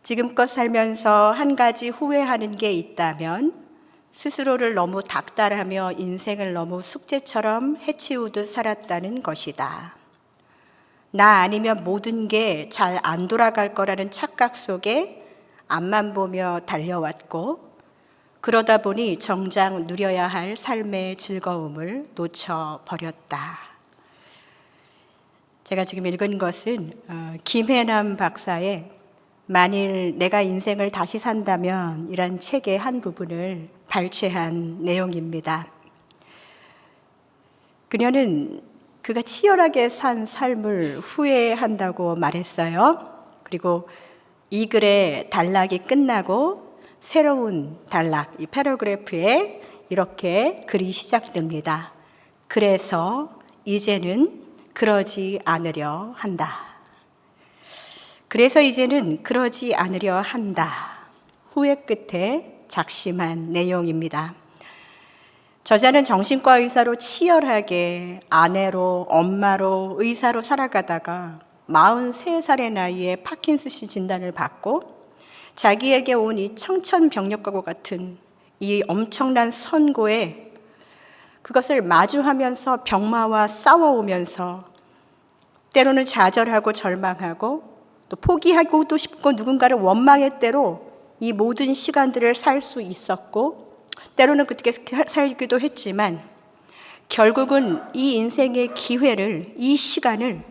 지금껏 살면서 한 가지 후회하는 게 있다면 스스로를 너무 닥달하며 인생을 너무 숙제처럼 해치우듯 살았다는 것이다. 나 아니면 모든 게 잘 안 돌아갈 거라는 착각 속에 앞만 보며 달려왔고, 그러다 보니 정작 누려야 할 삶의 즐거움을 놓쳐버렸다. 제가 지금 읽은 것은 김혜남 박사의 만일 내가 인생을 다시 산다면 이란 책의 한 부분을 발췌한 내용입니다. 그녀는 그가 치열하게 산 삶을 후회한다고 말했어요. 그리고 이 글의 단락이 끝나고 새로운 단락, 이 패러그래프에 이렇게 글이 시작됩니다. 그래서 이제는 그러지 않으려 한다. 그래서 이제는 그러지 않으려 한다. 후회 끝에 작심한 내용입니다. 저자는 정신과 의사로 치열하게 아내로, 엄마로, 의사로 살아가다가 43살의 나이에 파킨슨씨 진단을 받고 자기에게 온 이 청천벽력과도 같은 이 엄청난 선고에 그것을 마주하면서 병마와 싸워오면서 때로는 좌절하고 절망하고 또 포기하고도 싶고 누군가를 원망의 때로 이 모든 시간들을 살 수 있었고 때로는 그렇게 살기도 했지만 결국은 이 인생의 기회를, 이 시간을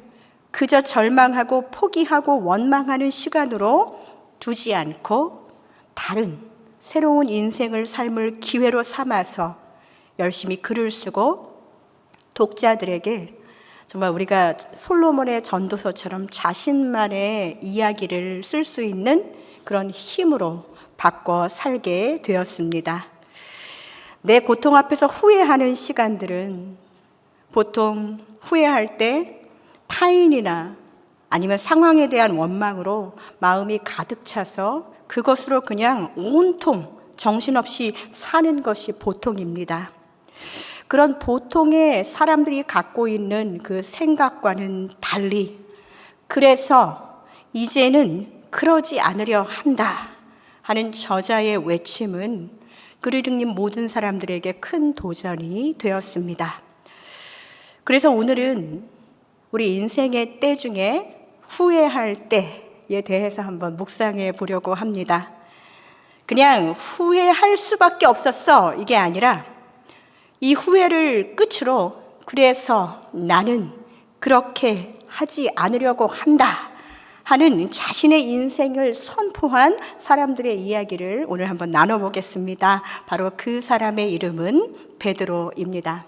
그저 절망하고 포기하고 원망하는 시간으로 두지 않고 다른 새로운 인생을 삶을 기회로 삼아서 열심히 글을 쓰고 독자들에게 정말 우리가 솔로몬의 전도서처럼 자신만의 이야기를 쓸 수 있는 그런 힘으로 바꿔 살게 되었습니다. 내 고통 앞에서 후회하는 시간들은 보통 후회할 때 타인이나 아니면 상황에 대한 원망으로 마음이 가득 차서 그것으로 그냥 온통 정신없이 사는 것이 보통입니다. 그런 보통의 사람들이 갖고 있는 그 생각과는 달리 그래서 이제는 그러지 않으려 한다 하는 저자의 외침은 글을 읽는 모든 사람들에게 큰 도전이 되었습니다. 그래서 오늘은 우리 인생의 때 중에 후회할 때에 대해서 한번 묵상해 보려고 합니다. 그냥 후회할 수밖에 없었어 이게 아니라 이 후회를 끝으로 그래서 나는 그렇게 하지 않으려고 한다 하는 자신의 인생을 선포한 사람들의 이야기를 오늘 한번 나눠보겠습니다. 바로 그 사람의 이름은 베드로입니다.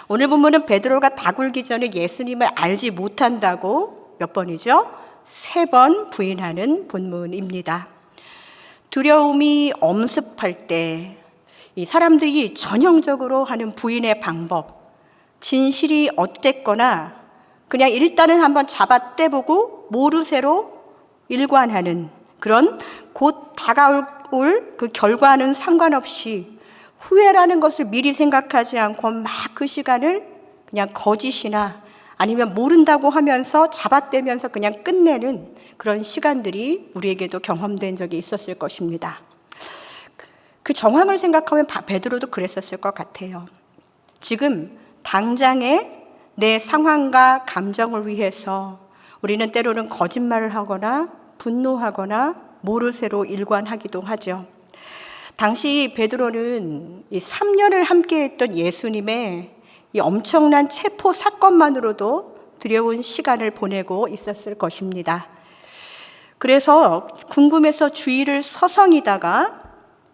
오늘 본문은 베드로가 다 굴기 전에 예수님을 알지 못한다고 몇 번이죠? 3번 부인하는 본문입니다. 두려움이 엄습할 때 이 사람들이 전형적으로 하는 부인의 방법, 진실이 어땠거나 그냥 일단은 한번 잡아떼보고 모르쇠로 일관하는 그런 곧 다가올 그 결과는 상관없이 후회라는 것을 미리 생각하지 않고 막 그 시간을 그냥 거짓이나 아니면 모른다고 하면서 잡아떼면서 그냥 끝내는 그런 시간들이 우리에게도 경험된 적이 있었을 것입니다. 그 정황을 생각하면 베드로도 그랬었을 것 같아요. 지금 당장의 내 상황과 감정을 위해서 우리는 때로는 거짓말을 하거나 분노하거나 모르쇠로 일관하기도 하죠. 당시 베드로는 이 3년을 함께했던 예수님의 이 엄청난 체포 사건만으로도 두려운 시간을 보내고 있었을 것입니다. 그래서 궁금해서 주위를 서성이다가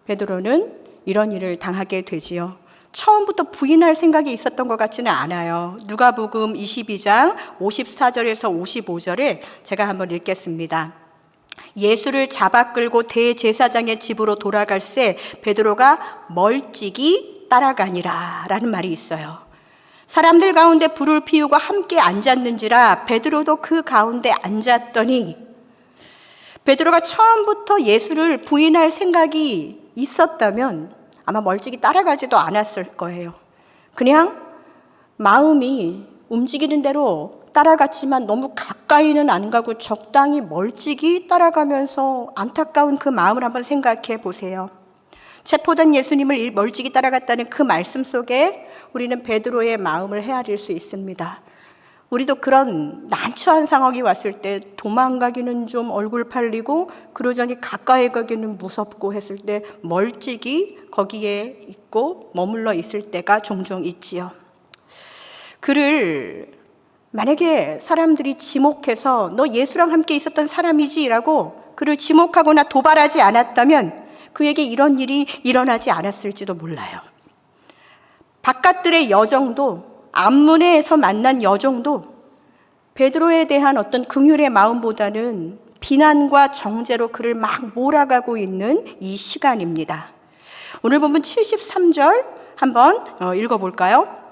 베드로는 이런 일을 당하게 되지요. 처음부터 부인할 생각이 있었던 것 같지는 않아요. 누가복음 22장 54절에서 55절에 제가 한번 읽겠습니다. 예수를 잡아 끌고 대제사장의 집으로 돌아갈새 베드로가 멀찍이 따라가니라 라는 말이 있어요. 사람들 가운데 불을 피우고 함께 앉았는지라 베드로도 그 가운데 앉았더니 베드로가 처음부터 예수를 부인할 생각이 있었다면 아마 멀찍이 따라가지도 않았을 거예요. 그냥 마음이 움직이는 대로 따라갔지만 너무 가까이는 안 가고 적당히 멀찍이 따라가면서 안타까운 그 마음을 한번 생각해 보세요. 체포된 예수님을 멀찍이 따라갔다는 그 말씀 속에 우리는 베드로의 마음을 헤아릴 수 있습니다. 우리도 그런 난처한 상황이 왔을 때 도망가기는 좀 얼굴 팔리고 그러자니 가까이 가기는 무섭고 했을 때 멀찍이 거기에 있고 머물러 있을 때가 종종 있지요. 그를 만약에 사람들이 지목해서 너 예수랑 함께 있었던 사람이지 라고 그를 지목하거나 도발하지 않았다면 그에게 이런 일이 일어나지 않았을지도 몰라요. 바깥들의 여정도, 앞문에서 만난 여정도 베드로에 대한 어떤 긍휼의 마음보다는 비난과 정죄로 그를 막 몰아가고 있는 이 시간입니다. 오늘 본문 73절 한번 읽어볼까요?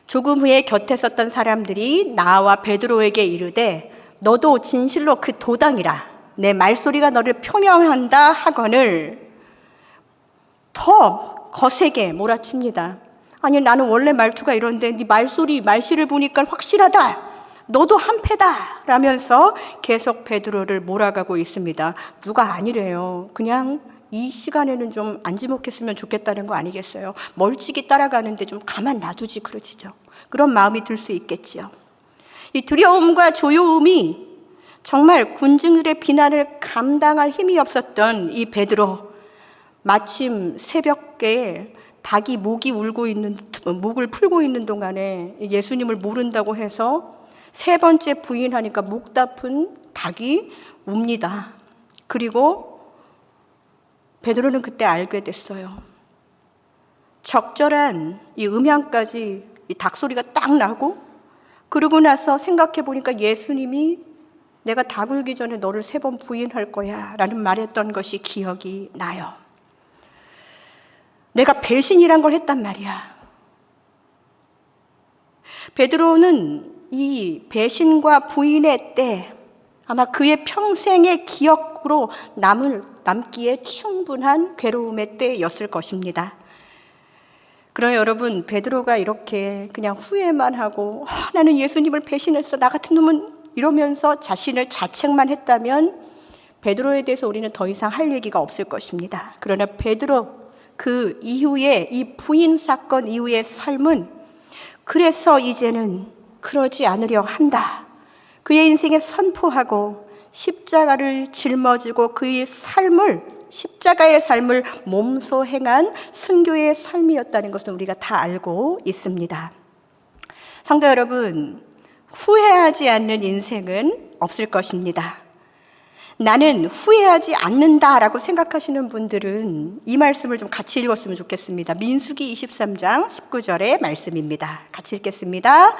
조금 후에 곁에 섰던 사람들이 나와 베드로에게 이르되 너도 진실로 그 도당이라 내 말소리가 너를 표명한다 하거늘 더 거세게 몰아칩니다. 아니 나는 원래 말투가 이런데 네 말씨를 보니까 확실하다. 너도 한패다 라면서 계속 베드로를 몰아가고 있습니다. 누가 아니래요. 그냥 이 시간에는 좀 안 지목했으면 좋겠다는 거 아니겠어요? 멀찍이 따라가는데 좀 가만 놔두지 그러시죠. 그런 마음이 들 수 있겠지요. 이 두려움과 조여움이 정말 군중들의 비난을 감당할 힘이 없었던 이 베드로, 마침 새벽에 닭이 목을 풀고 있는 동안에 예수님을 모른다고 해서 세 번째 부인하니까 목 다푼 닭이 웁니다. 그리고 베드로는 그때 알게 됐어요. 적절한 이 음향까지 이 닭소리가 딱 나고 그러고 나서 생각해 보니까 예수님이 내가 닭 울기 전에 너를 3번 부인할 거야 라는 말했던 것이 기억이 나요. 내가 배신이란 걸 했단 말이야. 베드로는 이 배신과 부인의 때 아마 그의 평생의 기억으로 남기에 충분한 괴로움의 때였을 것입니다. 그러나 여러분, 베드로가 이렇게 그냥 후회만 하고 나는 예수님을 배신했어, 나 같은 놈은 이러면서 자신을 자책만 했다면 베드로에 대해서 우리는 더 이상 할 얘기가 없을 것입니다. 그러나 베드로 그 이후에 이 부인 사건 이후의 삶은 그래서 이제는 그러지 않으려 한다. 그의 인생에 선포하고 십자가를 짊어지고 그의 삶을 십자가의 삶을 몸소 행한 순교의 삶이었다는 것은 우리가 다 알고 있습니다. 성도 여러분, 후회하지 않는 인생은 없을 것입니다. 나는 후회하지 않는다라고 생각하시는 분들은 이 말씀을 좀 같이 읽었으면 좋겠습니다. 민수기 23장 19절의 말씀입니다. 같이 읽겠습니다.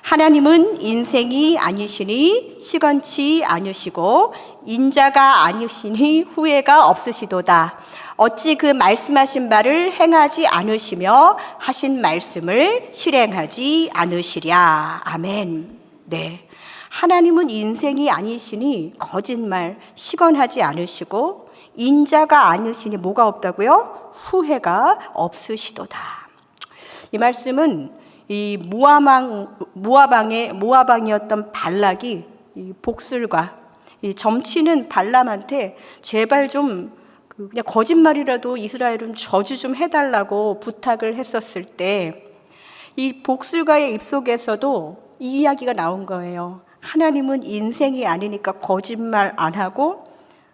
하나님은 인생이 아니시니 시건치 않으시고 인자가 아니시니 후회가 없으시도다. 어찌 그 말씀하신 바를 행하지 않으시며 하신 말씀을 실행하지 않으시랴. 아멘. 네. 하나님은 인생이 아니시니 거짓말, 시건하지 않으시고 인자가 아니시니 뭐가 없다고요? 후회가 없으시도다. 이 말씀은 이 모아방이었던 발락이 이 복술과 이 점치는 발람한테 제발 좀 그냥 거짓말이라도 이스라엘은 저주 좀 해달라고 부탁을 했었을 때 이 복술가의 입속에서도 이 이야기가 나온 거예요. 하나님은 인생이 아니니까 거짓말 안 하고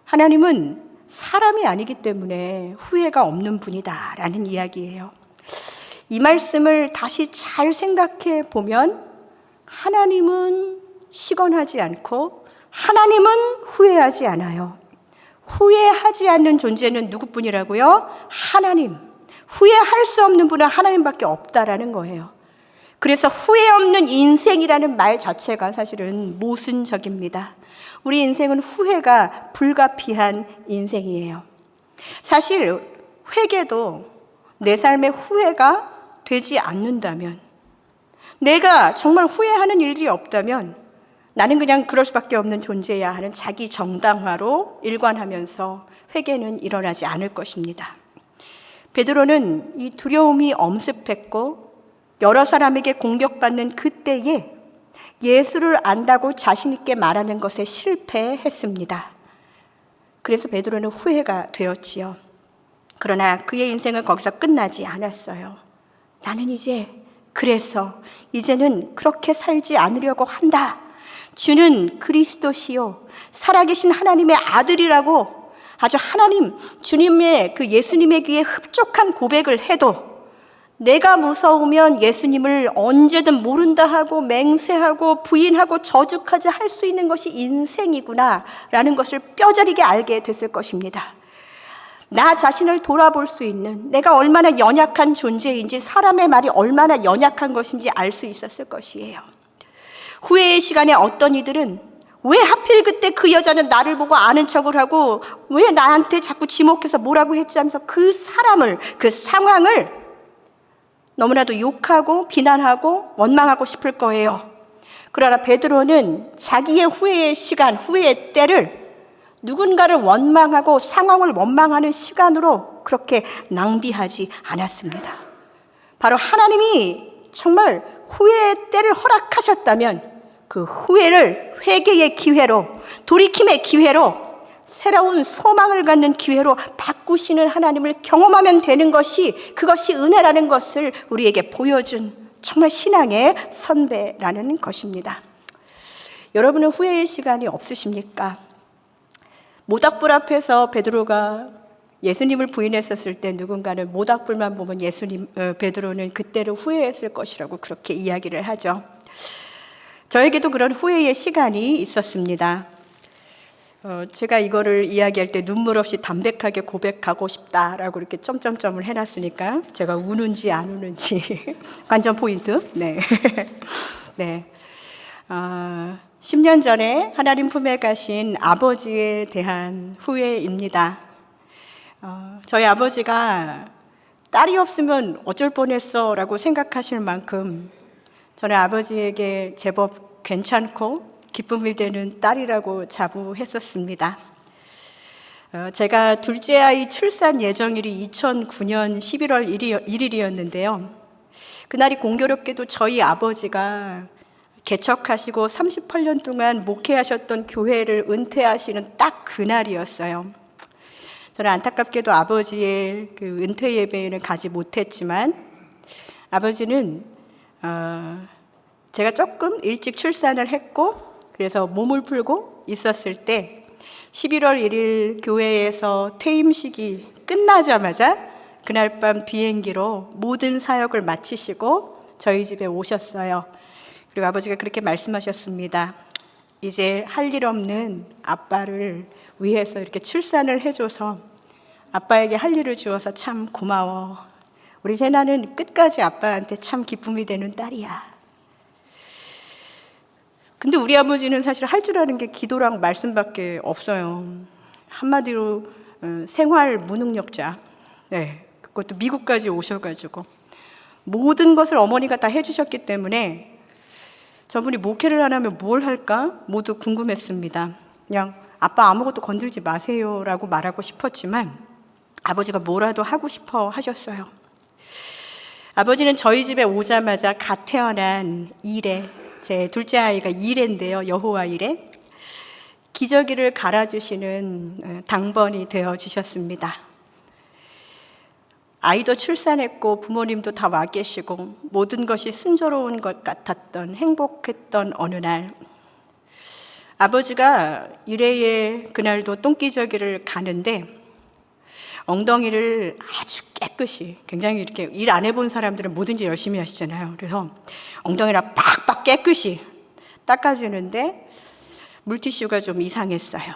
하나님은 사람이 아니기 때문에 후회가 없는 분이다 라는 이야기예요. 이 말씀을 다시 잘 생각해 보면 하나님은 시건하지 않고 하나님은 후회하지 않아요. 후회하지 않는 존재는 누구뿐이라고요? 하나님. 후회할 수 없는 분은 하나님밖에 없다라는 거예요. 그래서 후회 없는 인생이라는 말 자체가 사실은 모순적입니다. 우리 인생은 후회가 불가피한 인생이에요. 사실 회개도 내 삶의 후회가 되지 않는다면, 내가 정말 후회하는 일이 없다면 나는 그냥 그럴 수밖에 없는 존재야 하는 자기 정당화로 일관하면서 회개는 일어나지 않을 것입니다. 베드로는 이 두려움이 엄습했고 여러 사람에게 공격받는 그때에 예수를 안다고 자신 있게 말하는 것에 실패했습니다. 그래서 베드로는 후회가 되었지요. 그러나 그의 인생은 거기서 끝나지 않았어요. 나는 이제는 그렇게 살지 않으려고 한다. 주는 그리스도시요 살아계신 하나님의 아들이라고 아주 주님의 그 예수님의 귀에 흡족한 고백을 해도 내가 무서우면 예수님을 언제든 모른다 하고 맹세하고 부인하고 저주까지 할 수 있는 것이 인생이구나 라는 것을 뼈저리게 알게 됐을 것입니다. 나 자신을 돌아볼 수 있는, 내가 얼마나 연약한 존재인지, 사람의 말이 얼마나 연약한 것인지 알 수 있었을 것이에요. 후회의 시간에 어떤 이들은 왜 하필 그때 그 여자는 나를 보고 아는 척을 하고 왜 나한테 자꾸 지목해서 뭐라고 했지 하면서 그 상황을 너무나도 욕하고 비난하고 원망하고 싶을 거예요. 그러나 베드로는 자기의 후회의 시간, 후회의 때를 누군가를 원망하고 상황을 원망하는 시간으로 그렇게 낭비하지 않았습니다. 바로 하나님이 정말 후회의 때를 허락하셨다면 그 후회를 회개의 기회로, 돌이킴의 기회로, 새로운 소망을 갖는 기회로 바꾸시는 하나님을 경험하면 되는 그것이 은혜라는 것을 우리에게 보여준 정말 신앙의 선배라는 것입니다. 여러분은 후회의 시간이 없으십니까? 모닥불 앞에서 베드로가 예수님을 부인했었을 때 누군가는 모닥불만 보면 베드로는 그때를 후회했을 것이라고 그렇게 이야기를 하죠. 저에게도 그런 후회의 시간이 있었습니다. 제가 이거를 이야기할 때 눈물 없이 담백하게 고백하고 싶다라고 이렇게 점점점을 해놨으니까 제가 우는지 안 우는지 관전 포인트. 네. 네. 10년 전에 하나님 품에 가신 아버지에 대한 후회입니다. 저희 아버지가 딸이 없으면 어쩔 뻔했어 라고 생각하실 만큼 저는 아버지에게 제법 괜찮고 기쁨이 되는 딸이라고 자부했었습니다. 제가 둘째 아이 출산 예정일이 2009년 11월 1일이었는데요. 그날이 공교롭게도 저희 아버지가 개척하시고 38년 동안 목회하셨던 교회를 은퇴하시는 딱 그날이었어요. 저는 안타깝게도 아버지의 그 은퇴 예배에는 가지 못했지만 아버지는 제가 조금 일찍 출산을 했고 그래서 몸을 풀고 있었을 때 11월 1일 교회에서 퇴임식이 끝나자마자 그날 밤 비행기로 모든 사역을 마치시고 저희 집에 오셨어요. 그리고 아버지가 그렇게 말씀하셨습니다. 이제 할 일 없는 아빠를 위해서 이렇게 출산을 해줘서 아빠에게 할 일을 주어서 참 고마워. 우리 세나는 끝까지 아빠한테 참 기쁨이 되는 딸이야. 근데 우리 아버지는 사실 할 줄 아는 게 기도랑 말씀밖에 없어요. 한마디로 생활 무능력자. 네, 그것도 미국까지 오셔가지고 모든 것을 어머니가 다 해주셨기 때문에 저분이 목회를 안 하면 뭘 할까 모두 궁금했습니다. 그냥 아빠 아무것도 건들지 마세요라고 말하고 싶었지만 아버지가 뭐라도 하고 싶어 하셨어요. 아버지는 저희 집에 오자마자 갓 태어난 이래, 제 둘째 아이가 이래인데요, 여호와 이래, 기저귀를 갈아주시는 당번이 되어주셨습니다. 아이도 출산했고 부모님도 다 와 계시고 모든 것이 순조로운 것 같았던, 행복했던 어느 날 아버지가 이래의 그날도 똥기저귀를 가는데 엉덩이를 아주 깨끗이, 굉장히 이렇게 일 안 해본 사람들은 뭐든지 열심히 하시잖아요. 그래서 엉덩이를 팍팍 깨끗이 닦아주는데 물티슈가 좀 이상했어요.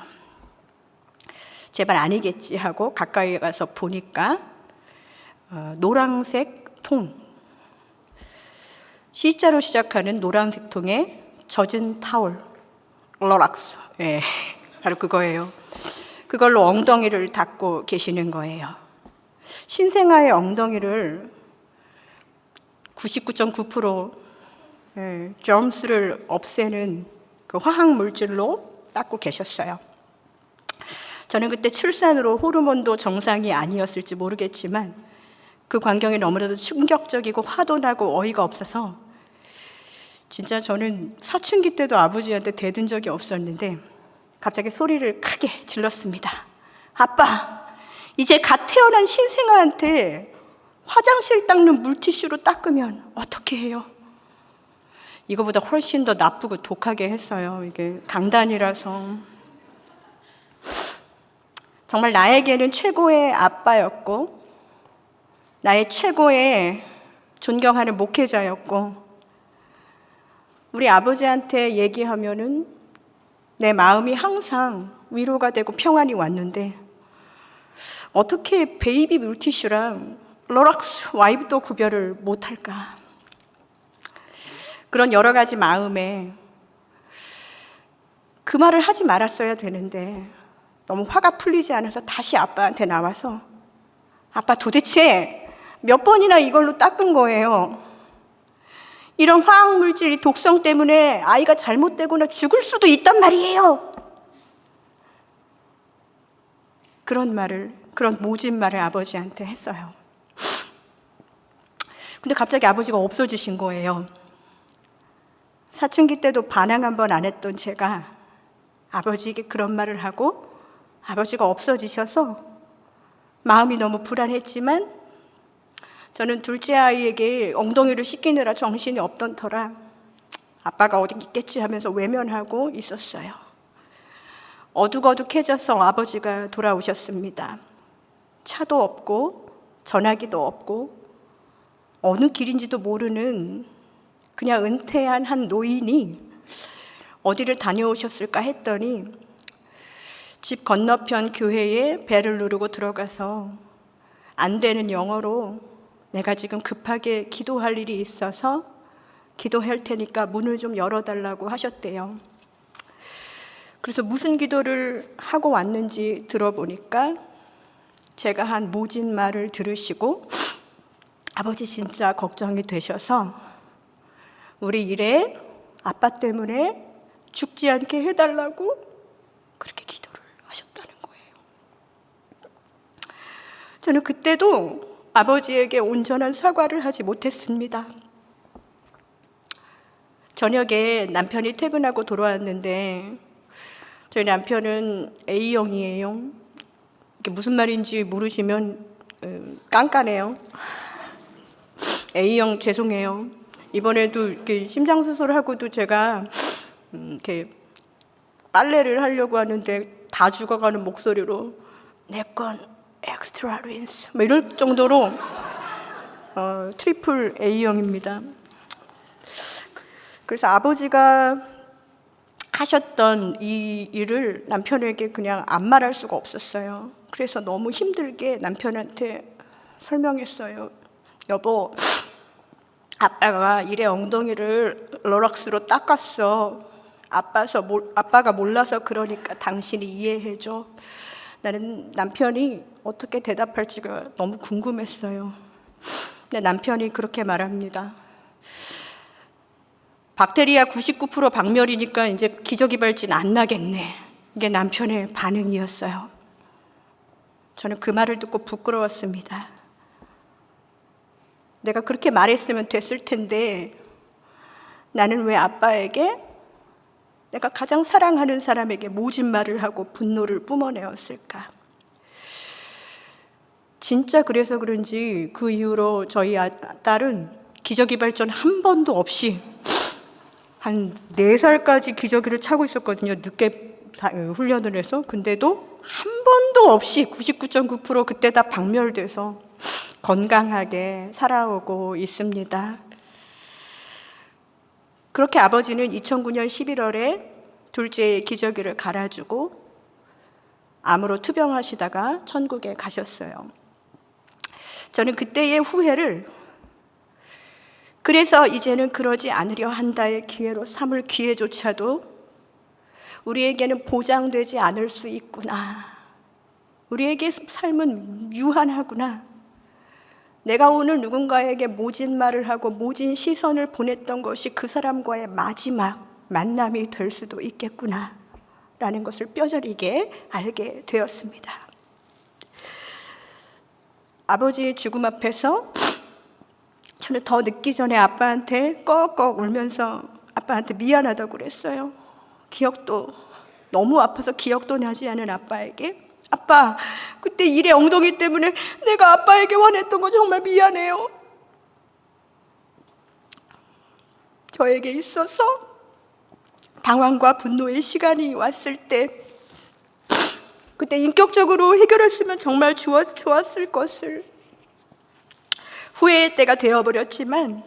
제발 아니겠지 하고 가까이 가서 보니까 노란색 통, C자로 시작하는 노란색 통에 젖은 타올, 로락스, 예, 바로 그거예요. 그걸로 엉덩이를 닦고 계시는 거예요. 신생아의 엉덩이를 99.9% 점스를 없애는 그 화학 물질로 닦고 계셨어요. 저는 그때 출산으로 호르몬도 정상이 아니었을지 모르겠지만 그 광경이 너무나도 충격적이고 화도 나고 어이가 없어서 진짜 저는 사춘기 때도 아버지한테 대든 적이 없었는데 갑자기 소리를 크게 질렀습니다. 아빠, 이제 갓 태어난 신생아한테 화장실 닦는 물티슈로 닦으면 어떻게 해요? 이거보다 훨씬 더 나쁘고 독하게 했어요. 이게 강단이라서. 정말 나에게는 최고의 아빠였고 나의 최고의 존경하는 목회자였고 우리 아버지한테 얘기하면은 내 마음이 항상 위로가 되고 평안이 왔는데 어떻게 베이비 물티슈랑 로락스 와이프도 구별을 못할까? 그런 여러 가지 마음에 그 말을 하지 말았어야 되는데 너무 화가 풀리지 않아서 다시 아빠한테 나와서 아빠 도대체 몇 번이나 이걸로 닦은 거예요? 이런 화학물질이 독성 때문에 아이가 잘못되거나 죽을 수도 있단 말이에요. 그런 모진 말을 아버지한테 했어요. 근데 갑자기 아버지가 없어지신 거예요. 사춘기 때도 반항 한 번 안 했던 제가 아버지에게 그런 말을 하고 아버지가 없어지셔서 마음이 너무 불안했지만 저는 둘째 아이에게 엉덩이를 씻기느라 정신이 없던 터라 아빠가 어디 있겠지 하면서 외면하고 있었어요. 어둑어둑해져서 아버지가 돌아오셨습니다. 차도 없고 전화기도 없고 어느 길인지도 모르는 그냥 은퇴한 한 노인이 어디를 다녀오셨을까 했더니 집 건너편 교회에 벨을 누르고 들어가서 안 되는 영어로 내가 지금 급하게 기도할 일이 있어서 기도할 테니까 문을 좀 열어달라고 하셨대요. 그래서 무슨 기도를 하고 왔는지 들어보니까 제가 한 모진 말을 들으시고 아버지 진짜 걱정이 되셔서 우리 일에 아빠 때문에 죽지 않게 해달라고 그렇게 기도를 하셨다는 거예요. 저는 그때도 아버지에게 온전한 사과를 하지 못했습니다. 저녁에 남편이 퇴근하고 돌아왔는데 저희 남편은 A형이에요. 이게 무슨 말인지 모르시면 깐깐해요. A형 죄송해요. 이번에도 이렇게 심장 수술하고도 제가 이렇게 빨래를 하려고 하는데 다 죽어가는 목소리로 내 건 엑스트라 린스 뭐 이럴 정도로 트리플 A형입니다. 그래서 아버지가 하셨던 이 일을 남편에게 그냥 안 말할 수가 없었어요. 그래서 너무 힘들게 남편한테 설명했어요. 여보, 아빠가 일의 엉덩이를 로락스로 닦았어. 아빠가 몰라서 그러니까 당신이 이해해줘. 나는 남편이 어떻게 대답할지가 너무 궁금했어요. 근데 남편이 그렇게 말합니다. 박테리아 99% 박멸이니까 이제 기저귀발진 안 나겠네. 이게 남편의 반응이었어요. 저는 그 말을 듣고 부끄러웠습니다. 내가 그렇게 말했으면 됐을 텐데 나는 왜 아빠에게 내가 가장 사랑하는 사람에게 모진 말을 하고 분노를 뿜어내었을까? 진짜 그래서 그런지 그 이후로 저희 딸은 기저귀 발전 한 번도 없이 한 4살까지 기저귀를 차고 있었거든요. 늦게 훈련을 해서. 근데도 한 번도 없이 99.9% 그때 다 박멸돼서 건강하게 살아오고 있습니다. 그렇게 아버지는 2009년 11월에 둘째의 기저귀를 갈아주고 암으로 투병하시다가 천국에 가셨어요. 저는 그때의 후회를 그래서 이제는 그러지 않으려 한다의 기회로 삼을 기회조차도 우리에게는 보장되지 않을 수 있구나. 우리에게 삶은 유한하구나. 내가 오늘 누군가에게 모진 말을 하고 모진 시선을 보냈던 것이 그 사람과의 마지막 만남이 될 수도 있겠구나 라는 것을 뼈저리게 알게 되었습니다. 아버지의 죽음 앞에서 저는 더 늦기 전에 아빠한테 꺽꺽 울면서 아빠한테 미안하다고 그랬어요. 기억도 너무 아파서 기억도 나지 않은 아빠에게, 아빠, 그때 일의 엉덩이 때문에 내가 아빠에게 화냈던 거 정말 미안해요. 저에게 있어서 당황과 분노의 시간이 왔을 때, 그때 인격적으로 해결했으면 정말 좋았을 것을 후회의 때가 되어버렸지만,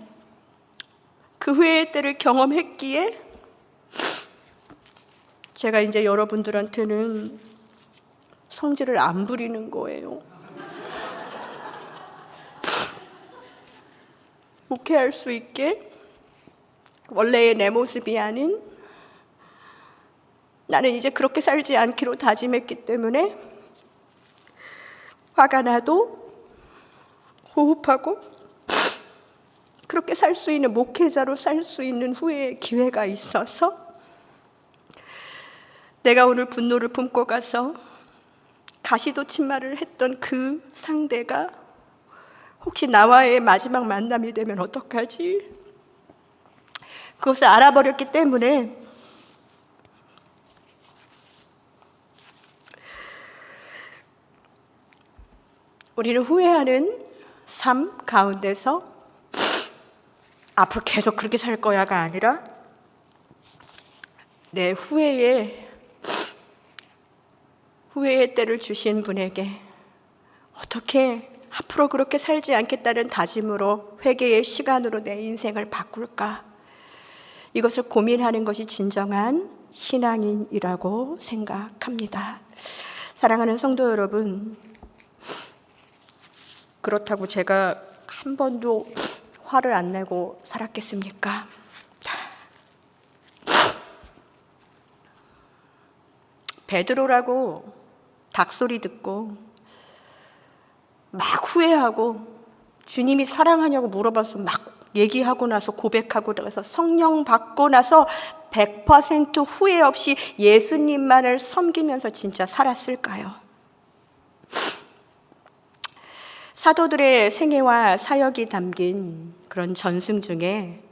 그 후회의 때를 경험했기에 제가 이제 여러분들한테는 성질을 안 부리는 거예요. 목회할 수 있게 원래의 내 모습이 아닌, 나는 이제 그렇게 살지 않기로 다짐했기 때문에 화가 나도 호흡하고 그렇게 살 수 있는, 목회자로 살 수 있는 후회의 기회가 있어서 내가 오늘 분노를 품고 가서 가시도친말을 했던 그 상대가 혹시 나와의 마지막 만남이 되면 어떡하지? 그것을 알아버렸기 때문에 우리는 후회하는 삶 가운데서 앞으로 계속 그렇게 살 거야가 아니라, 내 후회의 때를 주신 분에게 어떻게 앞으로 그렇게 살지 않겠다는 다짐으로, 회개의 시간으로 내 인생을 바꿀까? 이것을 고민하는 것이 진정한 신앙인이라고 생각합니다. 사랑하는 성도 여러분, 그렇다고 제가 한 번도 화를 안 내고 살았겠습니까? 베드로라고 닭소리 듣고 막 후회하고 주님이 사랑하냐고 물어봐서 막 얘기하고 나서, 고백하고 나서, 성령 받고 나서 100% 후회 없이 예수님만을 섬기면서 진짜 살았을까요? 사도들의 생애와 사역이 담긴 그런 전승 중에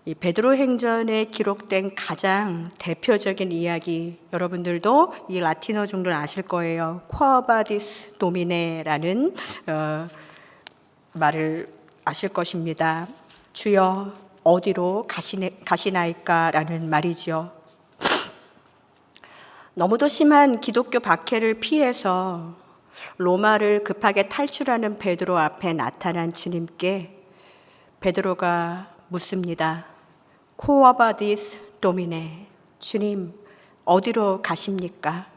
이 베드로 행전에 기록된 가장 대표적인 이야기, 여러분들도 이 라틴어 정도는 아실 거예요. Quo vadis Domine라는 말을 아실 것입니다. 주여 어디로 가시나이까라는 말이죠. 너무도 심한 기독교 박해를 피해서 로마를 급하게 탈출하는 베드로 앞에 나타난 주님께 베드로가 묻습니다. Quo vadis Domine, 주님 어디로 가십니까?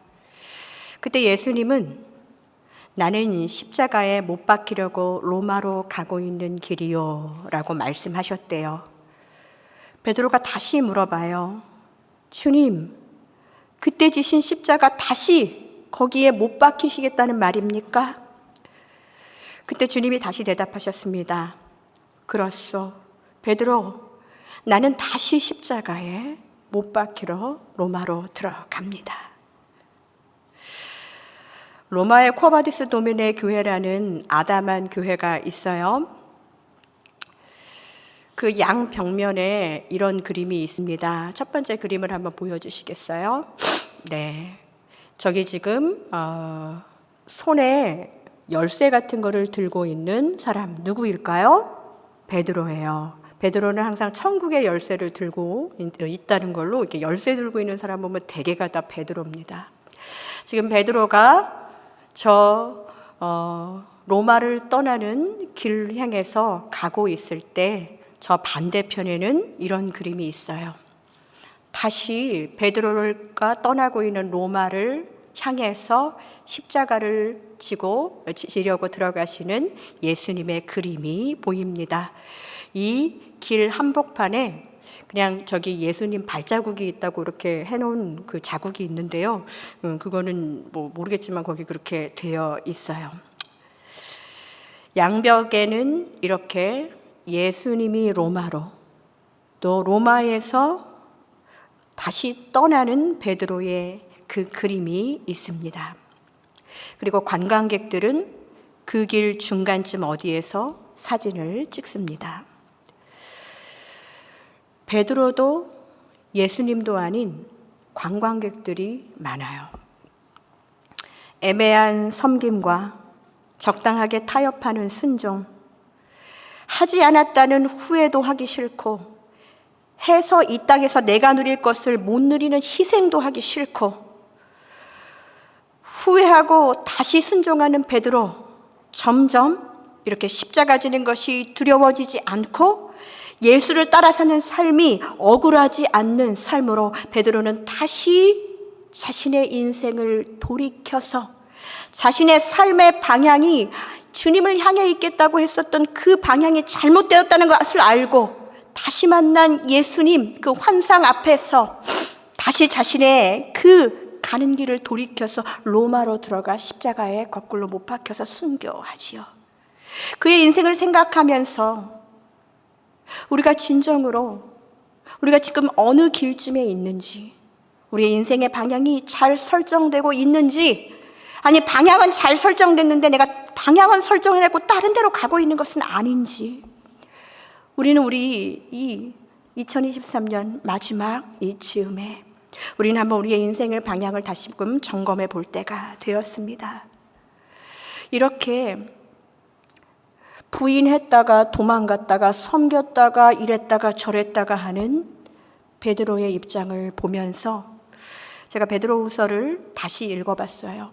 그때 예수님은 나는 십자가에 못 박히려고 로마로 가고 있는 길이요 라고 말씀하셨대요. 베드로가 다시 물어봐요. 주님, 그때 지신 십자가 다시 거기에 못 박히시겠다는 말입니까? 그때 주님이 다시 대답하셨습니다. 그렇소. 베드로, 나는 다시 십자가에 못 박히러 로마로 들어갑니다. 로마의 쿼바디스 도미네 교회라는 아담한 교회가 있어요. 그 양벽면에 이런 그림이 있습니다. 첫 번째 그림을 한번 보여주시겠어요? 네, 저기 지금 손에 열쇠 같은 거를 들고 있는 사람 누구일까요? 베드로예요. 베드로는 항상 천국의 열쇠를 들고 있다는 걸로, 이렇게 열쇠 들고 있는 사람 보면 대개가 다 베드로입니다. 지금 베드로가 로마를 떠나는 길을 향해서 가고 있을 때 저 반대편에는 이런 그림이 있어요. 다시 베드로가 떠나고 있는 로마를 향해서 십자가를 지려고 들어가시는 예수님의 그림이 보입니다. 이 길 한복판에 그냥 저기 예수님 발자국이 있다고 이렇게 해놓은 그 자국이 있는데요. 그거는 뭐 모르겠지만 거기 그렇게 되어 있어요. 양벽에는 이렇게 예수님이 로마로, 또 로마에서 다시 떠나는 베드로의 그 그림이 있습니다. 그리고 관광객들은 그 길 중간쯤 어디에서 사진을 찍습니다. 베드로도 예수님도 아닌 관광객들이 많아요. 애매한 섬김과 적당하게 타협하는 순종, 하지 않았다는 후회도 하기 싫고, 해서 이 땅에서 내가 누릴 것을 못 누리는 희생도 하기 싫고, 후회하고 다시 순종하는 베드로, 점점 이렇게 십자가 지는 것이 두려워지지 않고 예수를 따라 사는 삶이 억울하지 않는 삶으로 베드로는 다시 자신의 인생을 돌이켜서 자신의 삶의 방향이 주님을 향해 있겠다고 했었던 그 방향이 잘못되었다는 것을 알고 다시 만난 예수님 그 환상 앞에서 다시 자신의 그 가는 길을 돌이켜서 로마로 들어가 십자가에 거꾸로 못 박혀서 순교하지요. 그의 인생을 생각하면서 우리가 진정으로 우리가 지금 어느 길쯤에 있는지, 우리의 인생의 방향이 잘 설정되고 있는지, 아니 방향은 잘 설정됐는데 내가 방향은 설정해놓고 다른 데로 가고 있는 것은 아닌지, 우리는 우리 이 2023년 마지막 이 즈음에 우리는 한번 우리의 인생의 방향을 다시금 점검해 볼 때가 되었습니다. 이렇게 부인했다가 도망갔다가 섬겼다가 이랬다가 저랬다가 하는 베드로의 입장을 보면서 제가 베드로후서를 다시 읽어봤어요.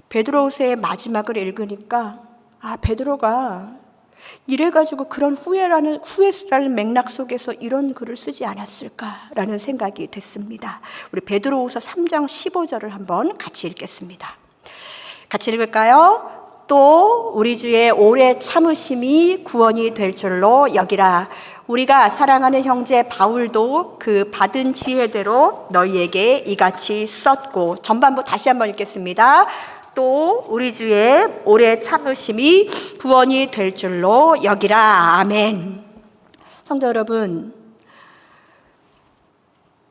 베드로후서의 마지막을 읽으니까 베드로가 이래가지고 그런 후회라는 맥락 속에서 이런 글을 쓰지 않았을까라는 생각이 됐습니다. 우리 베드로후서 3장 15절을 한번 같이 읽겠습니다. 같이 읽을까요? 또 우리 주의 오래 참으심이 구원이 될 줄로 여기라. 우리가 사랑하는 형제 바울도 그 받은 지혜대로 너희에게 이같이 썼고, 전반부 다시 한번 읽겠습니다. 또 우리 주의 오래 참으심이 구원이 될 줄로 여기라. 아멘. 성도 여러분,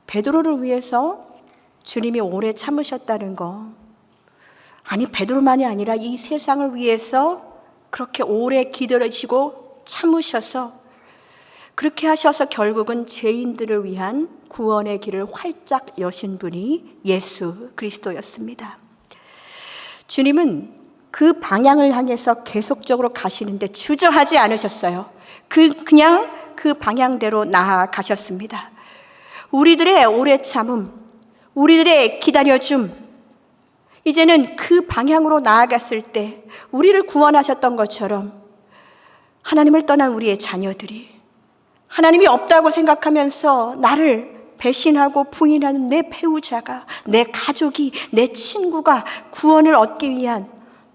베드로를 위해서 주님이 오래 참으셨다는 거, 아니 베드로만이 아니라 이 세상을 위해서 그렇게 오래 기다리시고 참으셔서 그렇게 하셔서 결국은 죄인들을 위한 구원의 길을 활짝 여신 분이 예수 그리스도였습니다. 주님은 그 방향을 향해서 계속적으로 가시는데 주저하지 않으셨어요. 그냥 그 방향대로 나아가셨습니다. 우리들의 오래 참음, 우리들의 기다려줌, 이제는 그 방향으로 나아갔을 때 우리를 구원하셨던 것처럼 하나님을 떠난 우리의 자녀들이 하나님이 없다고 생각하면서 나를 배신하고 부인하는 내 배우자가, 내 가족이, 내 친구가 구원을 얻기 위한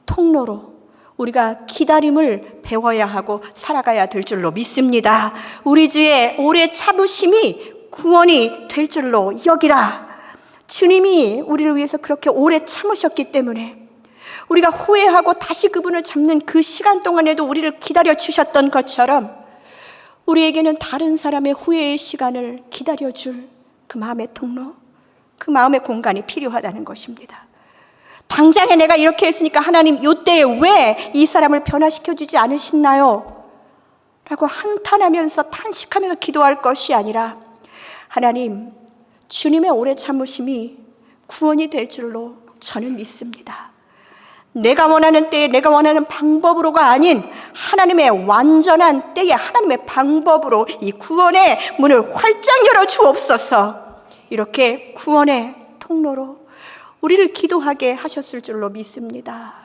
통로로 우리가 기다림을 배워야 하고 살아가야 될 줄로 믿습니다. 우리 주의 오래 참으심이 구원이 될 줄로 여기라. 주님이 우리를 위해서 그렇게 오래 참으셨기 때문에 우리가 후회하고 다시 그분을 잡는 그 시간 동안에도 우리를 기다려 주셨던 것처럼 우리에게는 다른 사람의 후회의 시간을 기다려줄 그 마음의 통로, 그 마음의 공간이 필요하다는 것입니다. 당장에 내가 이렇게 했으니까 하나님 이때에 왜 이 사람을 변화시켜주지 않으시나요? 라고 한탄하면서 탄식하면서 기도할 것이 아니라 하나님, 주님의 오래 참으심이 구원이 될 줄로 저는 믿습니다. 내가 원하는 때에 내가 원하는 방법으로가 아닌 하나님의 완전한 때에 하나님의 방법으로 이 구원의 문을 활짝 열어 주옵소서. 이렇게 구원의 통로로 우리를 기도하게 하셨을 줄로 믿습니다.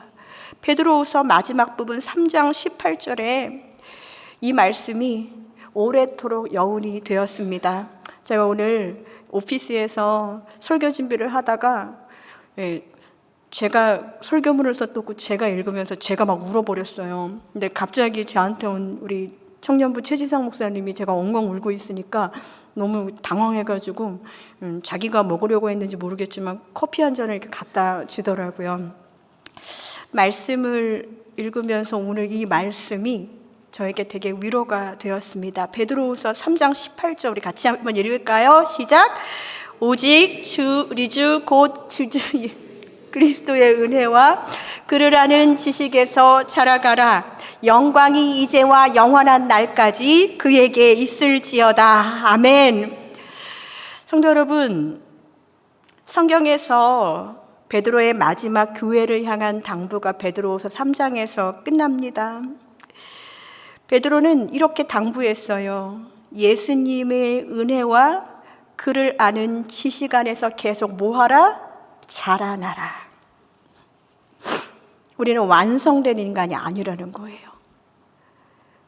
베드로후서 마지막 부분 3장 18절에 이 말씀이 오래도록 여운이 되었습니다. 제가 오늘 오피스에서 설교 준비를 하다가 제가 설교문을 썼고 제가 읽으면서 제가 막 울어버렸어요. 근데 갑자기 저한테 온 우리 청년부 최지상 목사님이 제가 엉엉 울고 있으니까 너무 당황해가지고 자기가 먹으려고 했는지 모르겠지만 커피 한 잔을 이렇게 갖다 주더라고요. 말씀을 읽으면서 오늘 이 말씀이 저에게 되게 위로가 되었습니다. 베드로후서 3장 18절 우리 같이 한번 읽을까요? 시작! 오직 우리 주 곧 주주 그리스도의 은혜와 그를 아는 지식에서 자라가라. 영광이 이제와 영원한 날까지 그에게 있을지어다. 아멘. 성도 여러분, 성경에서 베드로의 마지막 교회를 향한 당부가 베드로후서 3장에서 끝납니다. 베드로는 이렇게 당부했어요. 예수님의 은혜와 그를 아는 지식 안에서 계속 뭐하라? 자라나라. 우리는 완성된 인간이 아니라는 거예요.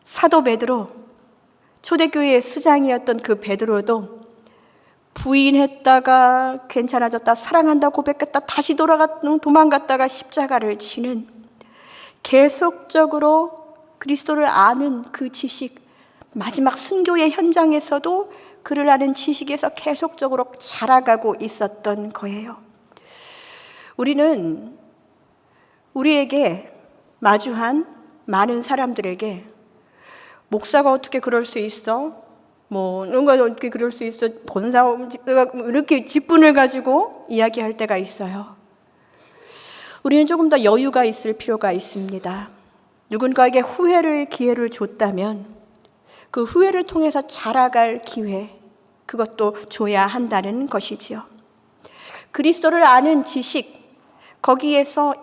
사도 베드로, 초대교회의 수장이었던 그 베드로도 부인했다가 괜찮아졌다, 사랑한다 고백했다, 다시 도망갔다가 십자가를 지는, 계속적으로 그리스도를 아는 그 지식, 마지막 순교의 현장에서도 그를 아는 지식에서 계속적으로 자라가고 있었던 거예요. 우리는 우리에게 마주한 많은 사람들에게 목사가 어떻게 그럴 수 있어? 누가 어떻게 그럴 수 있어? 본사 이렇게 직분을 가지고 이야기할 때가 있어요. 우리는 조금 더 여유가 있을 필요가 있습니다. 누군가에게 후회를 기회를 줬다면 그 후회를 통해서 자라갈 기회, 그것도 줘야 한다는 것이지요. 그리스도를 아는 지식, 거기에서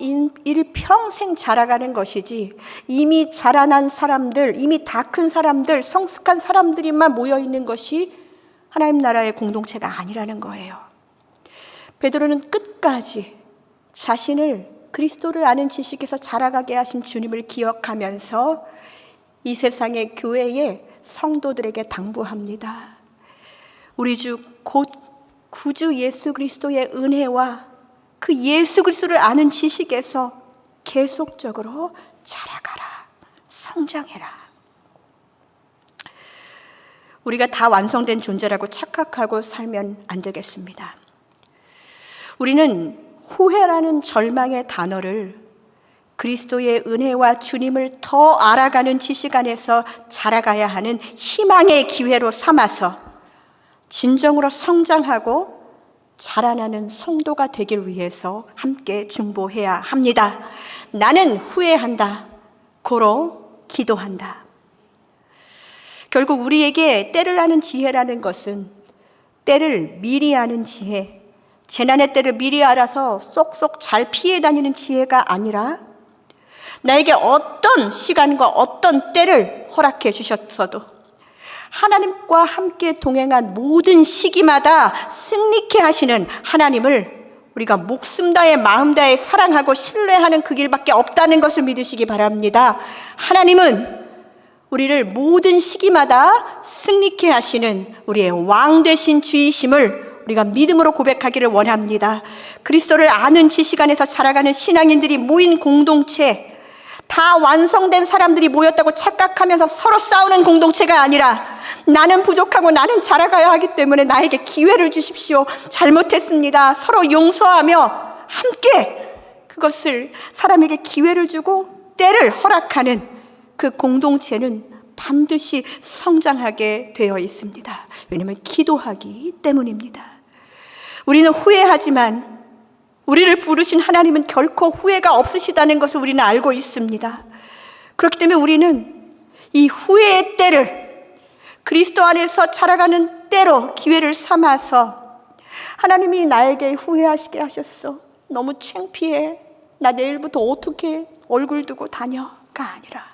일평생 자라가는 것이지, 이미 자라난 사람들, 이미 다 큰 사람들, 성숙한 사람들이만 모여있는 것이 하나님 나라의 공동체가 아니라는 거예요. 베드로는 끝까지 자신을 그리스도를 아는 지식에서 자라가게 하신 주님을 기억하면서 이 세상의 교회에 성도들에게 당부합니다. 우리 주 곧 구주 예수 그리스도의 은혜와 그 예수 그리스도를 아는 지식에서 계속적으로 자라가라, 성장해라. 우리가 다 완성된 존재라고 착각하고 살면 안 되겠습니다. 우리는 후회라는 절망의 단어를 그리스도의 은혜와 주님을 더 알아가는 지식 안에서 자라가야 하는 희망의 기회로 삼아서 진정으로 성장하고 자라나는 성도가 되길 위해서 함께 중보해야 합니다. 나는 후회한다. 고로 기도한다. 결국 우리에게 때를 아는 지혜라는 것은 때를 미리 아는 지혜, 재난의 때를 미리 알아서 쏙쏙 잘 피해 다니는 지혜가 아니라 나에게 어떤 시간과 어떤 때를 허락해 주셨어도 하나님과 함께 동행한 모든 시기마다 승리케 하시는 하나님을 우리가 목숨 다해 마음 다해 사랑하고 신뢰하는 그 길밖에 없다는 것을 믿으시기 바랍니다. 하나님은 우리를 모든 시기마다 승리케 하시는 우리의 왕 되신 주이심을 우리가 믿음으로 고백하기를 원합니다. 그리스도를 아는 지식 안에서 자라가는 신앙인들이 모인 공동체, 다 완성된 사람들이 모였다고 착각하면서 서로 싸우는 공동체가 아니라 나는 부족하고 나는 자라가야 하기 때문에 나에게 기회를 주십시오. 잘못했습니다. 서로 용서하며 함께 그것을 사람에게 기회를 주고 때를 허락하는 그 공동체는 반드시 성장하게 되어 있습니다. 왜냐하면 기도하기 때문입니다. 우리는 후회하지만 우리를 부르신 하나님은 결코 후회가 없으시다는 것을 우리는 알고 있습니다. 그렇기 때문에 우리는 이 후회의 때를 그리스도 안에서 자라가는 때로 기회를 삼아서 하나님이 나에게 후회하시게 하셨어. 너무 창피해. 나 내일부터 어떻게 얼굴 두고 다녀가 아니라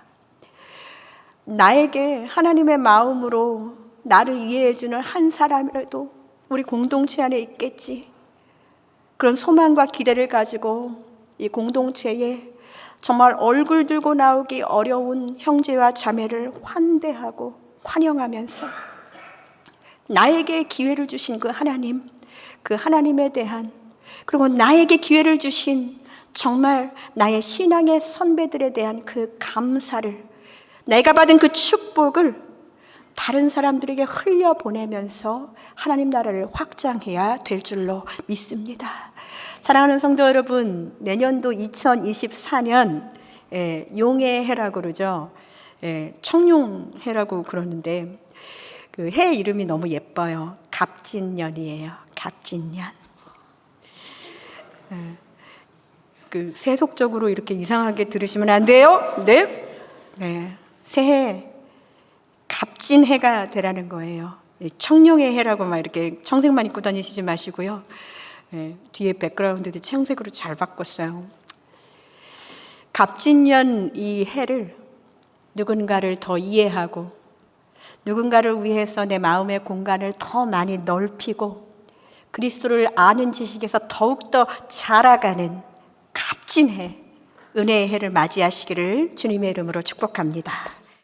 나에게 하나님의 마음으로 나를 이해해주는 한 사람이라도 우리 공동체 안에 있겠지. 그런 소망과 기대를 가지고 이 공동체에 정말 얼굴 들고 나오기 어려운 형제와 자매를 환대하고 환영하면서 나에게 기회를 주신 그 하나님, 그 하나님에 대한, 그리고 나에게 기회를 주신 정말 나의 신앙의 선배들에 대한 그 감사를, 내가 받은 그 축복을 다른 사람들에게 흘려보내면서 하나님 나라를 확장해야 될 줄로 믿습니다. 사랑하는 성도 여러분, 내년도 2024년 용의 해라고 그러죠. 청룡해라고 그러는데 그 해 이름이 너무 예뻐요. 갑진년이에요. 갑진년. 그 세속적으로 이렇게 이상하게 들으시면 안 돼요. 네. 새해 갑진해가 되라는 거예요. 청룡의 해라고 막 이렇게 청색만 입고 다니시지 마시고요. 뒤에 백그라운드도 청색으로 잘 바꿨어요. 갑진년 이 해를 누군가를 더 이해하고 누군가를 위해서 내 마음의 공간을 더 많이 넓히고 그리스도를 아는 지식에서 더욱더 자라가는 값진 해, 은혜의 해를 맞이하시기를 주님의 이름으로 축복합니다.